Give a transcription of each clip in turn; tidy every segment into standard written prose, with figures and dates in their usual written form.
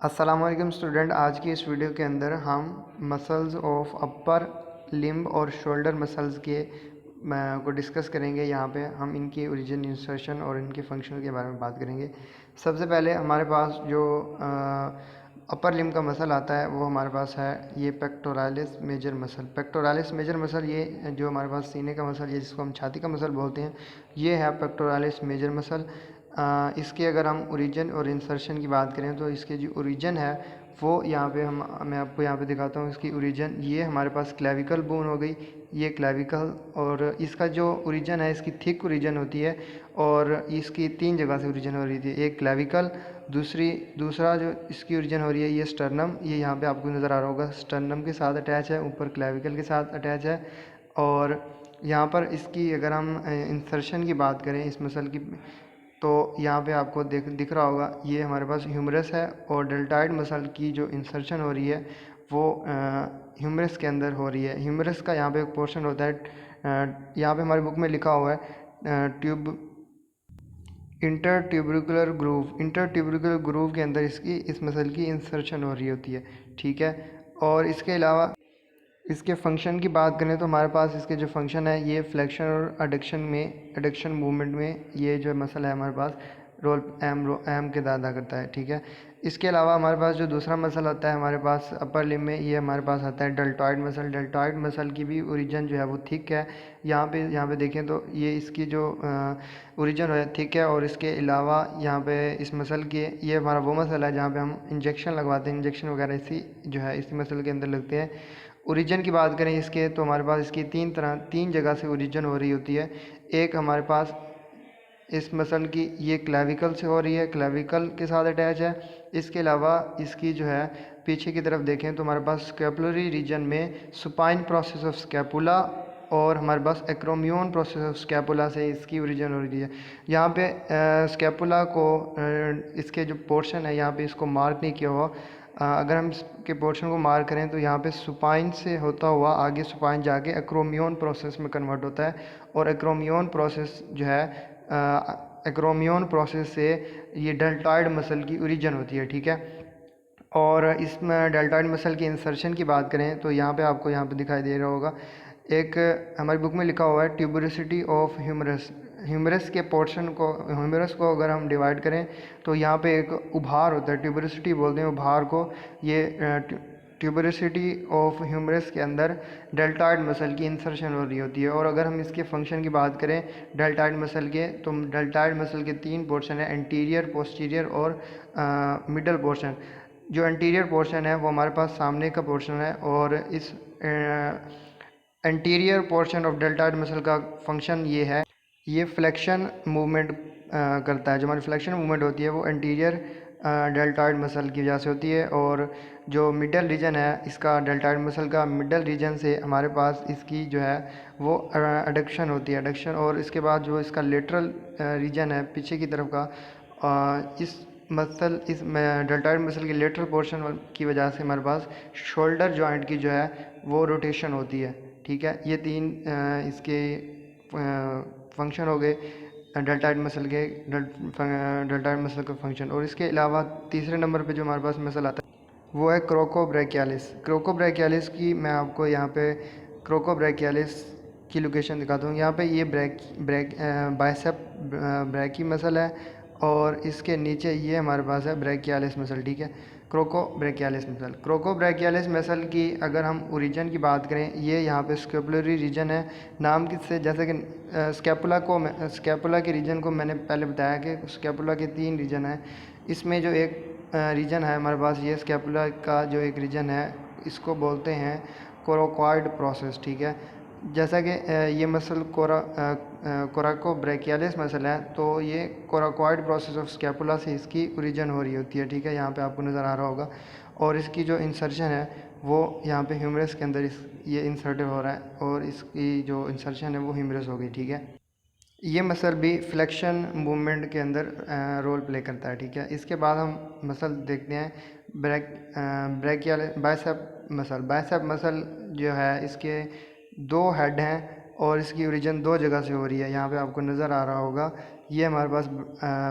अस्सलाम वालेकुम स्टूडेंट। आज की इस वीडियो के अंदर हम मसल्स ऑफ अपर लिम्ब और शोल्डर मसल्स को डिस्कस करेंगे। यहाँ पे हम इनकी ओरिजिन, इंसर्शन और इनके फंक्शन के बारे में बात करेंगे। सबसे पहले हमारे पास जो अपर लिम्ब का मसल आता है वो हमारे पास है ये pectoralis major muscle. Pectoralis major muscle ये जो हमारे पास सीने का मसल, ये जिसको हम छाती का मसल बोलते हैं, ये है पेक्टोरालिस मेजर मसल। इसके अगर हम ओरिजिन और इंसर्शन की बात करें तो इसके जो ओरिजिन है वो यहाँ पे मैं आपको यहाँ पे दिखाता हूँ। इसकी ओरिजिन ये हमारे पास क्लेविकल बोन हो गई, ये क्लेविकल, और इसका जो ओरिजिन है इसकी थिक ओरिजिन होती है और इसकी 3 जगह से ओरिजिन हो रही थी। एक क्लेविकल, दूसरा जो इसकी ओरिजिन हो रही है ये स्टर्नम, ये यहाँ पे आपको नज़र आ रहा होगा, स्टर्नम के साथ अटैच है, ऊपर क्लेविकल के साथ अटैच है। और यहाँ पर इसकी अगर हम इंसर्शन की बात करें इस मसल की, तो यहाँ पे आपको दिख रहा होगा ये हमारे पास ह्यूमरस है और डेल्टॉइड मसल की जो इंसर्शन हो रही है वो ह्यूमरस के अंदर हो रही है। ह्यूमरस का यहाँ पे एक पोर्शन होता है, यहाँ पे हमारी बुक में लिखा हुआ है ट्यूब इंटर ग्रूव के अंदर इस मसल की इंसर्शन हो रही होती है, ठीक है। और इसके अलावा इसके फंक्शन की बात करें तो हमारे पास इसके जो फंक्शन है ये फ्लेक्शन और एडक्शन मूवमेंट में ये जो मसल है हमारे पास रोल अहम किरदार अदा करता है, ठीक है। इसके अलावा हमारे पास जो दूसरा मसल आता है हमारे पास अपर लिम्ब में, ये हमारे पास आता है डेल्टॉइड मसल। डेल्टॉइड मसल की भी ओरिजिन जो है वो थिक है। यहाँ पे देखें तो ये इसकी जो ओरिजिन है थिक है। और इसके अलावा यहाँ पे इस मसल के, ये हमारा वो मसल है जहाँ पे हम इंजेक्शन लगवाते हैं, इंजेक्शन वगैरह इसी मसल के अंदर लगते हैं। ओरिजिन की बात करें इसके तो हमारे पास इसकी 3 जगह से ओरिजिन हो रही होती है। एक हमारे पास इस मसल की ये क्लेविकल से हो रही है, क्लेविकल के साथ अटैच है। इसके अलावा इसकी जो है पीछे की तरफ देखें तो हमारे पास स्कैपुलरी रीजन में सुपाइन प्रोसेस ऑफ स्कैपुला और हमारे पास एक्रोमियन प्रोसेस ऑफ स्कैपुला से इसकी ओरिजिन हो रही है। यहाँ पे स्कैपुला को इसके जो पोर्शन है यहाँ पे इसको मार्क नहीं किया हुआ। अगर हम इसके पोर्शन को मार्क करें तो यहाँ पे सुपाइन से होता हुआ आगे सुपाइन जाके एक्रोमियन प्रोसेस में कन्वर्ट होता है। और एक्रोमियन प्रोसेस जो है एक्रोमियन प्रोसेस से ये डेल्टॉइड मसल की ओरिजिन होती है, ठीक है। और इसमें डेल्टॉइड मसल की इंसर्शन की बात करें तो यहाँ पे आपको यहाँ पे दिखाई दे रहा होगा, एक हमारी बुक में लिखा हुआ है ट्यूबरोसिटी ऑफ ह्यूमरस। ह्यूमरस के पोर्शन को, ह्यूमरस को अगर हम डिवाइड करें तो यहाँ पे एक उभार होता है, ट्यूबरोसिटी बोलते हैं उभार को। ये ट्यूबरोसिटी ऑफ ह्यूमरस के अंदर डेल्टॉइड मसल की इंसर्शन हो रही होती है। और अगर हम इसके फंक्शन की बात करें डेल्टॉइड मसल के, तो डेल्टॉइड मसल के 3 पोर्शन है, एंटीरियर, पोस्टीरियर और मिडल पोर्शन। जो एंटीरियर पोर्शन है वो हमारे पास सामने का पोर्शन है और इस anterior portion of deltoid muscle का फंक्शन ये है, ये फ्लेक्शन मूवमेंट करता है। जो हमारी फ्लेक्शन मूवमेंट होती है वो एंटीरियर डेल्टॉइड मसल की वजह से होती है। और जो मिडल रीजन है इसका, डेल्टॉइड मसल का मिडल रीजन से हमारे पास इसकी जो है वो एडक्शन होती है, एडक्शन। और इसके बाद जो इसका लेटरल रीजन है पीछे की तरफ का, इस डेल्टॉइड मसल के लेटरल पोर्शन की वजह से हमारे पास शोल्डर जॉइंट की जो है वो रोटेशन होती है, ठीक है। ये 3 इसके फंक्शन हो गए डेल्टॉइड मसल के, डेल्टॉइड मसल का फंक्शन। और इसके अलावा तीसरे नंबर पे जो हमारे पास मसल आता है वो है क्रोकोब्रैकियालिस। क्रोकोब्रैकियालिस की मैं आपको यहाँ पे क्रोकोब्रैकियालिस की लोकेशन दिखाता हूँ। यहाँ पे ये बाइसेप ब्रैकी मसल है और इसके नीचे ये हमारे पास है ब्रैकियालिस मसल, ठीक है। क्रोकोब्रैकियालिस मसल की अगर हम ओरिजिन की बात करें, ये यहाँ पे स्कैपुलरी रीजन है। नाम किससे, जैसे कि स्कैपुला के रीजन को मैंने पहले बताया कि स्कैपुला के 3 रीजन है। इसमें जो एक रीजन है हमारे पास, ये स्कैपुला का जो एक रीजन है इसको बोलते हैं कोराकॉइड प्रोसेस, ठीक है। जैसा कि ये मसल कोराकोब्रैकियालिस मसल है तो ये कोराकॉइड प्रोसेस ऑफ स्कैपुला से इसकी ओरिजिन हो रही होती है, ठीक है। यहाँ पे आपको नज़र आ रहा होगा। और इसकी जो इंसर्शन है वो यहाँ पे ह्यूमरस के अंदर ये इंसर्टेड हो रहा है और इसकी जो इंसर्शन है वो ह्यूमरस हो गई, ठीक है। ये मसल भी फ्लेक्शन मूवमेंट के अंदर रोल प्ले करता है, ठीक है। इसके बाद हम मसल देखते हैं ब्रैकियल बाइसेप मसल जो है इसके 2 हेड हैं और इसकी ओरिजिन 2 जगह से हो रही है। यहाँ पे आपको नज़र आ रहा होगा, ये हमारे पास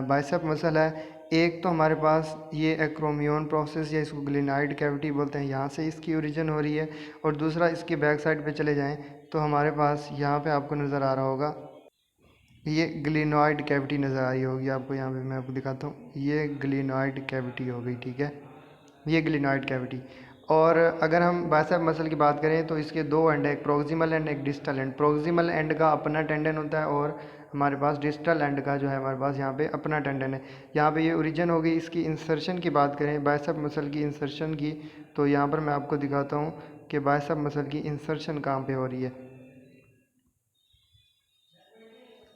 बाइसेप मसल है, एक तो हमारे पास ये एक्रोमियन प्रोसेस या इसको ग्लिनाइड कैविटी बोलते हैं, यहाँ से इसकी ओरिजिन हो रही है। और दूसरा इसकी बैक साइड पे चले जाएं तो हमारे पास यहाँ पे आपको नज़र आ रहा होगा ये ग्लिनॉइड कैविटी नज़र आ रही होगी आपको। यहाँ पे मैं आपको दिखाता हूँ, ये ग्लिनॉइड कैविटी हो गई, ठीक है, ये ग्लिनॉइड कैविटी। और अगर हम बाइसेप मसल की बात करें तो इसके दो एंड है, एक प्रोक्सिमल एंड एक डिस्टल एंड। प्रोक्सिमल एंड का अपना टेंडन होता है और हमारे पास डिस्टल एंड का जो है हमारे पास यहाँ पे अपना टेंडन है। यहाँ पे ये ओरिजिन हो गई। इसकी इंसर्शन की बात करें बाइसेप मसल की इंसर्शन की, तो यहाँ पर मैं आपको दिखाता हूँ कि बाइसेप मसल की इंसर्शन कहाँ पे हो रही है।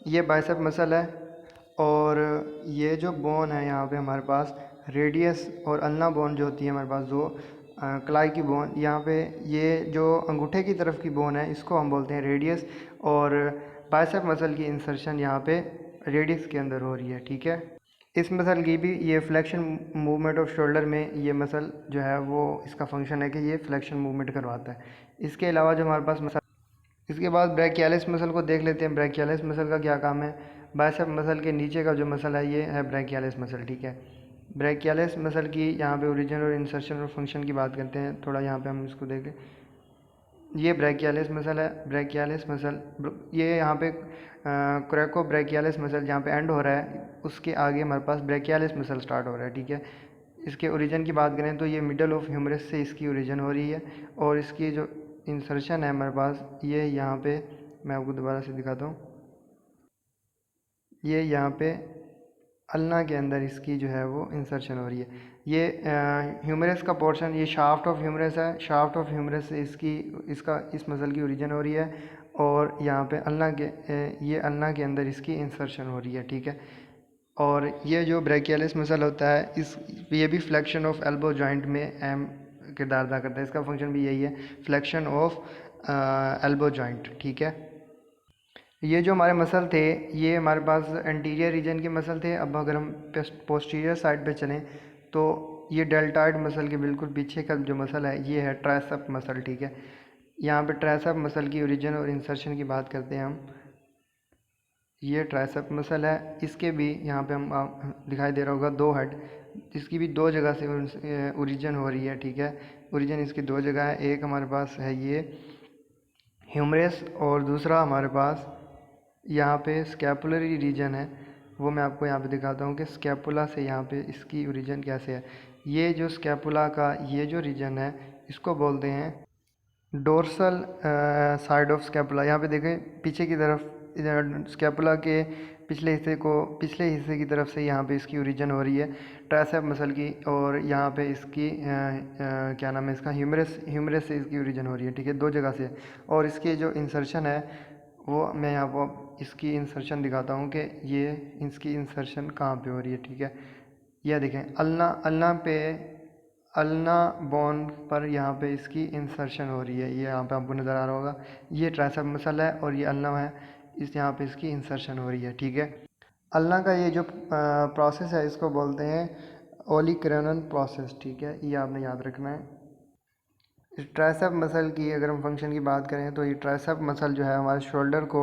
ये बाइसेप मसल है और ये जो बोन है यहाँ पे हमारे पास रेडियस और अल्ना बोन जो होती है हमारे पास, दो कलाई की बोन, यहाँ पे ये जो अंगूठे की तरफ की बोन है इसको हम बोलते हैं रेडियस। और बाइसेप मसल की इंसर्शन यहाँ पे रेडियस के अंदर हो रही है, ठीक है। इस मसल की भी ये फ्लेक्शन मूवमेंट ऑफ शोल्डर में ये मसल जो है वो इसका फंक्शन है कि ये फ्लेक्शन मूवमेंट करवाता है। इसके अलावा जो हमारे पास मसल, इसके बाद ब्रैकियालिस मसल को देख लेते हैं। ब्रैकियालिस मसल का क्या काम है। बाइसेप मसल के नीचे का जो मसल है ये है ब्रैकियालिस मसल, ठीक है। ब्रैकियालिस मसल की यहाँ पे ओरिजिन और इंसर्शन और फंक्शन की बात करते हैं। थोड़ा यहाँ पे हम इसको देखें, ये ब्रैकियालिस मसल है। ब्रैकियालिस मसल ये यहाँ पे क्रैको ब्रैकियालिस मसल जहाँ पे एंड हो रहा है उसके आगे हमारे पास ब्रैकियालिस मसल स्टार्ट हो रहा है, ठीक है। इसके ओरिजिन की बात करें तो ये मिडल ऑफ ह्यूमरस से इसकी ओरिजिन हो रही है और इसकी जो इंसर्शन है हमारे पास ये यहाँ पे, मैं आपको दोबारा से दिखाता हूँ, ये यहाँ पे अल्ना के अंदर इसकी जो है वो इंसर्शन हो रही है। ये ह्यूमरस का पोर्शन, ये शाफ्ट ऑफ ह्यूमरस है। शाफ्ट ऑफ ह्यूमरस से इसका इस मसल की ओरिजिन हो रही है और यहाँ पे अल्ना के ये अल्ना के अंदर इसकी इंसर्शन हो रही है, ठीक है। और ये जो ब्रैकियालिस मसल होता है इस ये भी फ्लेक्शन ऑफ एल्बो जॉइंट में अहम किरदार अदा करता है। इसका फंक्शन भी यही है, फ्लेक्शन ऑफ एल्बो जॉइंट, ठीक है। ये जो हमारे मसल थे ये हमारे पास एंटीरियर रीजन के मसल थे। अब अगर हम पोस्टीरियर साइड पे चलें तो ये डेल्टाइड मसल के बिल्कुल पीछे का जो मसल है ये है ट्राइसेप मसल, ठीक है। यहाँ पे ट्राइसेप मसल की ओरिजिन और इंसर्शन की बात करते हैं हम। ये ट्राइसेप मसल है, इसके भी यहाँ पे हम दिखाई दे रहा होगा दो हेड, इसकी भी दो जगह से ओरिजिन हो रही है, ठीक है। ओरिजिन इसकी दो जगह है, एक हमारे पास है ये ह्यूमरस और दूसरा हमारे पास यहाँ पे स्कैपुलरी रीजन है। वो मैं आपको यहाँ पे दिखाता हूँ कि स्कैपुला से यहाँ पे इसकी ओरिजिन कैसे है। ये जो स्कैपुला का ये जो रीजन है इसको बोलते हैं डोर्सल साइड ऑफ स्कैपुला। यहाँ पे देखें पीछे की तरफ स्कैपुला के पिछले हिस्से की तरफ से यहाँ पे इसकी ओरिजिन हो रही है ट्राइसेप मसल की। और यहाँ पे इसकी क्या नाम है इसका, ह्यूमरस से इसकी ओरिजिन हो रही है, ठीक है, दो जगह से। और इसकी जो इंसर्शन है वो मैं यहाँ पर इसकी इंसर्शन दिखाता हूँ कि ये इसकी इंसर्शन कहाँ पे हो रही है, ठीक है। यह देखें अल्ना बोन पर यहाँ पे इसकी इंसर्शन हो रही है, ये यहाँ पे आपको नज़र आ रहा होगा। ये ट्राइसेप मसल है और ये अल्ना है, इस यहाँ पे इसकी इंसर्शन हो रही है, ठीक है। अल्ना का ये जो प्रोसेस है इसको बोलते हैं ओलिक्रैनल प्रोसेस, ठीक है, ये आपने याद रखना है। इस ट्राइसेप मसल की अगर हम फंक्शन की बात करें तो ये ट्राइसेप मसल जो है हमारे शोल्डर को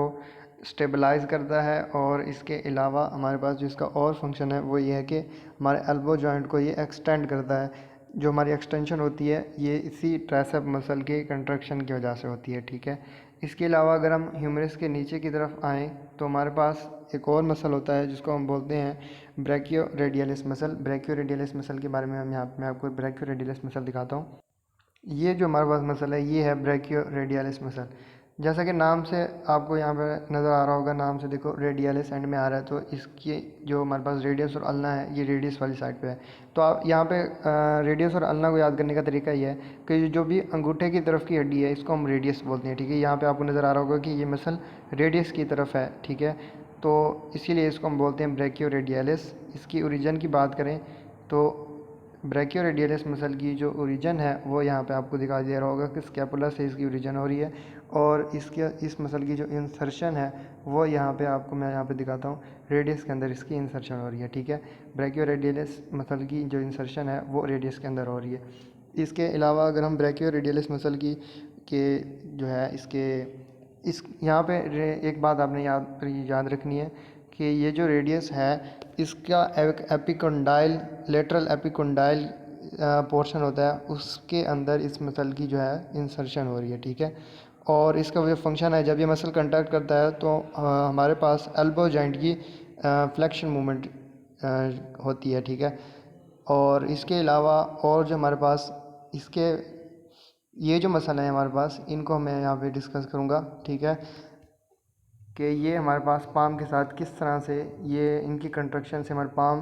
स्टेबलाइज़ करता है। और इसके अलावा हमारे पास जो इसका और फंक्शन है वो ये है कि हमारे एल्बो जॉइंट को ये एक्सटेंड करता है। जो हमारी एक्सटेंशन होती है ये इसी ट्राइसेप मसल के कंट्रक्शन की वजह से होती है, ठीक है। इसके अलावा अगर हम ह्यूमरस के नीचे की तरफ आएँ तो हमारे पास एक और मसल होता है जिसको हम बोलते हैं ब्रैकियो रेडियलिस मसल। ब्रैकियो रेडियलिस मसल के बारे में हम यहाँ मैं आपको ब्रैकियो रेडियलिस मसल दिखाता हूँ। ये जो हमारे पास मसल है ये है ब्रैकियो रेडियलिस मसल। जैसा कि नाम से आपको यहाँ पे नज़र आ रहा होगा, नाम से देखो रेडियलिस एंड में आ रहा है, तो इसकी जो हमारे पास रेडियस और अल्ना है ये रेडियस वाली साइड पे है। तो आप यहाँ पे रेडियस और अल्ना को याद करने का तरीका ये है कि जो भी अंगूठे की तरफ की हड्डी है इसको हम रेडियस बोलते हैं, ठीक है। यहाँ पर आपको नज़र आ रहा होगा कि ये मसल रेडियस की तरफ है, ठीक है। तो इसीलिए इसको हम बोलते हैं ब्रैकियो रेडियलिस। इसकी ओरिजिन की बात करें तो ब्रैकियो रेडियलिस मसल की जो ओरिजिन है वो यहाँ पे आपको दिखाई दे रहा होगा कि स्कैपुला से इसकी ओरिजिन हो रही है। और इस मसल की जो इंसर्शन है वो यहाँ पे आपको मैं यहाँ पे दिखाता हूँ, रेडियस के अंदर इसकी इंसर्शन हो रही है, ठीक है। ब्रैकियो रेडियलिस मसल की जो इंसर्शन है वो रेडियस के अंदर हो रही है। इसके अलावा अगर हम ब्रैकियो रेडियलिस मसल की के जो है इसके इस यहाँ पे एक बात आपने याद रखनी है कि ये जो रेडियस है इसका एक एपिकोंडाइल लेटरल एपिकोंडाइल पोर्शन होता है, उसके अंदर इस मसल की जो है इंसर्शन हो रही है, ठीक है। और इसका जो फंक्शन है, जब ये मसल कंट्रैक्ट करता है तो हमारे पास एल्बो जॉइंट की फ्लेक्शन मूवमेंट होती है, ठीक है। और इसके अलावा और जो हमारे पास इसके ये जो मसल है हमारे पास, इनको मैं यहाँ पे डिस्कस करूँगा, ठीक है, कि ये हमारे पास पाम के साथ किस तरह से ये इनकी कंट्रक्शन से हमारे पाम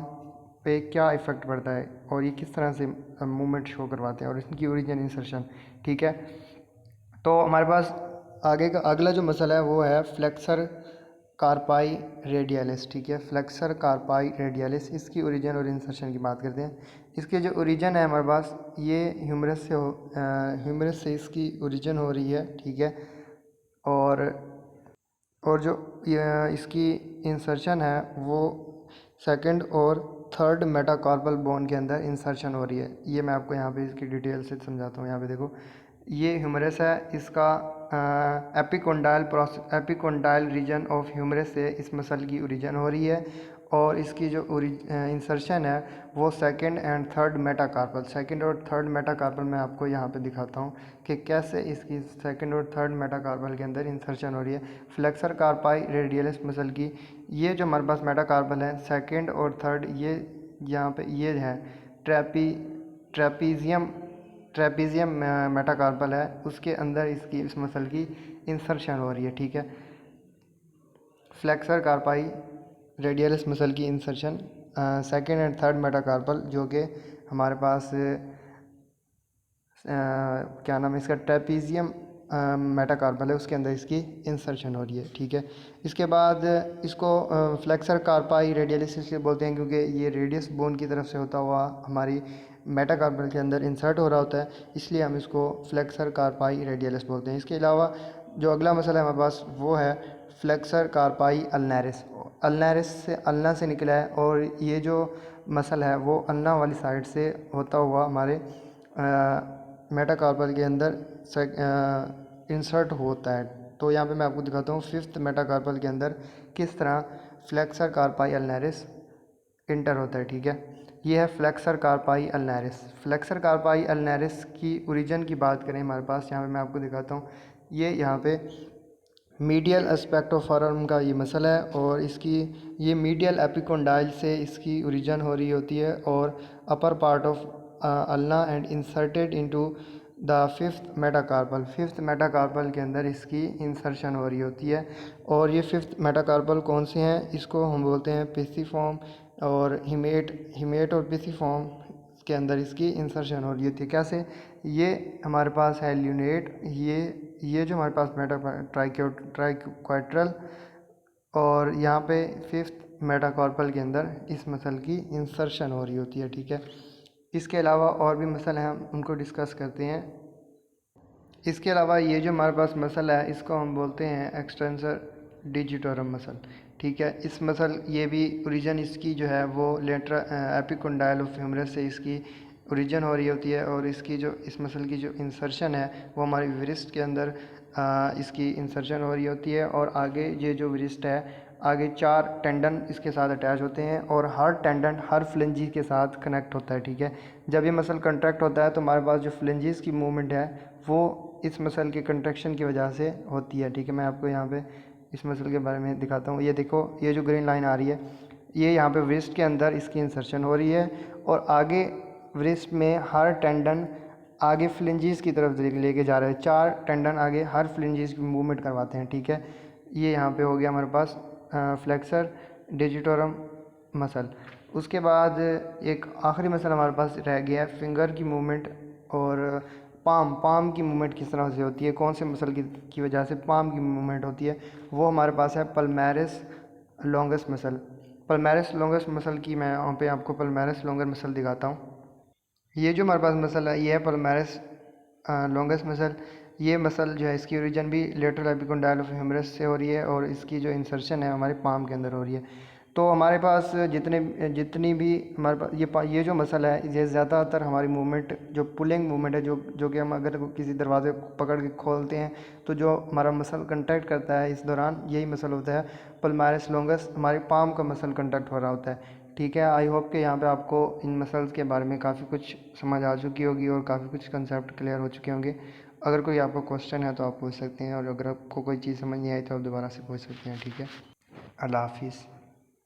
पे क्या इफ़ेक्ट पड़ता है और ये किस तरह से मूवमेंट शो करवाते हैं और इनकी ओरिजिन इंसर्शन, ठीक है। तो हमारे पास आगे का अगला जो मसल है वो है फ्लेक्सर कार्पाई रेडियलिस, ठीक है। फ्लेक्सर कार्पाई रेडियलिस, इसकी ओरिजिन और इंसर्शन की बात करते हैं। इसके जो ओरिजिन है हमारे पास, ये ह्यूमरस से इसकी ओरिजिन हो रही है, ठीक है। और जो इसकी इंसर्शन है वो सेकंड और थर्ड मेटाकार्पल बोन के अंदर इंसर्शन हो रही है। ये मैं आपको यहाँ पे इसकी डिटेल से समझाता हूँ। यहाँ पे देखो, ये ह्यूमरस है, इसका एपिकोंडाइल रीजन ऑफ ह्यूमरस से इस मसल की ओरिजिन हो रही है। और इसकी जो इंसर्शन है वो सेकंड एंड थर्ड मेटाकार्पल मैं आपको यहाँ पे दिखाता हूँ कि कैसे इसकी सेकंड और थर्ड मेटाकार्पल के अंदर इंसर्शन हो रही है। फ्लेक्सर कार्पाई रेडियलिस मसल की ये जो हमारे पास मेटाकार्पल है सेकंड और थर्ड, ये यहाँ पे ये है ट्रेपीजियम मेटाकार्पल है, उसके अंदर इसकी इस मसल की इंसर्शन हो रही है, ठीक है। फ्लेक्सर कार्पाई रेडियलिस मसल की insertion second and third metacarpal, जो कि हमारे पास क्या नाम है इसका, ट्रेपीजियम मेटाकार्पल है, उसके अंदर इसकी इंसर्शन हो रही है, ठीक है। इसके बाद इसको फ्लेक्सर कार्पाई रेडियलिस इसलिए बोलते हैं क्योंकि ये रेडियस बोन की तरफ से होता हुआ हमारी मेटाकार्पल के अंदर इंसर्ट हो रहा होता है, इसलिए हम इसको फ्लेक्सर कार्पाई रेडियलिस बोलते हैं। इसके अलावा जो अगला मसला है हमारे पास वो है फ्लेक्सर कार्पाई अल्नैरिस। अल्नैरिस से अल्ना से निकला है और ये जो मसल है वो अल्ना वाली साइड से होता हुआ हमारे मेटाकार्पल के अंदर इंसर्ट होता है। तो यहाँ पे मैं आपको दिखाता हूँ फिफ्थ मेटाकार्पल के अंदर किस तरह फ्लेक्सर कार्पाई अल्नैरिस इंटर होता है, ठीक है। ये है फ्लेक्सर कार्पाई अल्नैरिस। फ्लेक्सर कार्पाई अल्नैरिस की ओरिजिन की बात करें हमारे पास, यहाँ पे मैं आपको दिखाता हूँ। ये यहाँ पे मीडियल एस्पेक्ट ऑफ फॉरम का ये मसल है और इसकी ये मीडियल एपिकोंडाइल से इसकी ओरिजिन हो रही होती है और upper part of ulna and inserted into the fifth metacarpal के अंदर इसकी इंसर्शन हो रही होती है। और ये फिफ्थ मेटाकार्पल कौन से हैं, इसको हम बोलते हैं पिसिफॉर्म और हिमेट और पिसिफॉर्म के अंदर इसकी इंसर्शन हो रही होती है। कैसे, ये हमारे पास है ल्यूनेट, ये जो हमारे पास ट्राइक्वाड्रल और यहाँ पे फिफ्थ मेटाकार्पल के अंदर इस मसल की इंसर्शन हो रही होती है, ठीक है। इसके अलावा और भी मसल हैं, हम उनको डिस्कस करते हैं। इसके अलावा ये जो हमारे पास मसल है इसको हम बोलते हैं एक्सटेंसर डिजिटोरम मसल, ठीक है। इस मसल ये भी ओरिजिन इसकी जो है वो एपिकोंडाइल ऑफ ह्यूमरस से इसकी ओरिजिन हो रही होती है और इसकी जो इस मसल की जो इंसर्शन है वो हमारी वृस्ट के अंदर इसकी इंसर्शन हो रही होती है। और आगे ये जो वृस्ट है, आगे 4 टेंडन इसके साथ अटैच होते हैं और हर टेंडन हर फ्लेंजिस के साथ कनेक्ट होता है, ठीक है। जब ये मसल कंट्रैक्ट होता है तो हमारे पास जो फ्लेंजिस की मूवमेंट है वो इस मसल के कंट्रैक्शन की वजह से होती है, ठीक है। मैं आपको यहाँ पे इस मसल के बारे में दिखाता हूँ। ये देखो, ये जो ग्रीन लाइन आ रही है ये यहाँ पे वृस्ट के अंदर इसकी इंसर्शन हो रही है और आगे वृस्ट में हर टेंडन आगे फ्लिंजिस की तरफ लेके जा रहे हैं। 4 टेंडन आगे हर फ्लिंजिस की मूवमेंट करवाते हैं, ठीक है। ये यहाँ पे हो गया हमारे पास फ्लेक्सर डिजिटोरम मसल। उसके बाद एक आखिरी मसल हमारे पास रह गया है फिंगर की मूवमेंट और पाम की मूवमेंट किस तरह से होती है, कौन से मसल की वजह से पाम की मूवमेंट होती है, वो हमारे पास है पल्मैरिस लॉन्गस मसल। पल्मैरिस लॉन्गस मसल की मैं यहाँ पे आपको पल्मैरिस लॉन्गर मसल दिखाता हूँ। ये जो हमारे पास मसल है ये है पल्मैरिस लॉन्गस मसल। ये मसल जो है इसकी ओरिजिन भी लेटरल एपिकोंडाइल ऑफ ह्यूमरस से हो रही है और इसकी जो इंसर्शन है हमारे पाम के अंदर हो रही है। तो हमारे पास जितनी भी हमारे पास ये जो मसल है, ये ज़्यादातर हमारी मूवमेंट जो पुलिंग मूवमेंट है, जो कि हम अगर किसी दरवाजे को पकड़ के खोलते हैं तो जो हमारा मसल कंट्रैक्ट करता है, इस दौरान यही मसल होता है पल्मारिस लॉन्गस, हमारी पाम का मसल कंट्रैक्ट हो रहा होता है। ठीक है, आई होप कि यहाँ पे आपको इन मसल्स के बारे में काफ़ी कुछ समझ आ चुकी होगी और काफ़ी कुछ कंसेप्ट क्लियर हो चुके होंगे। अगर कोई आपको क्वेश्चन है तो आप पूछ सकते हैं, और अगर आपको कोई चीज़ समझ नहीं आई तो आप दोबारा से पूछ सकते हैं। ठीक है, अल्लाह हाफिज़।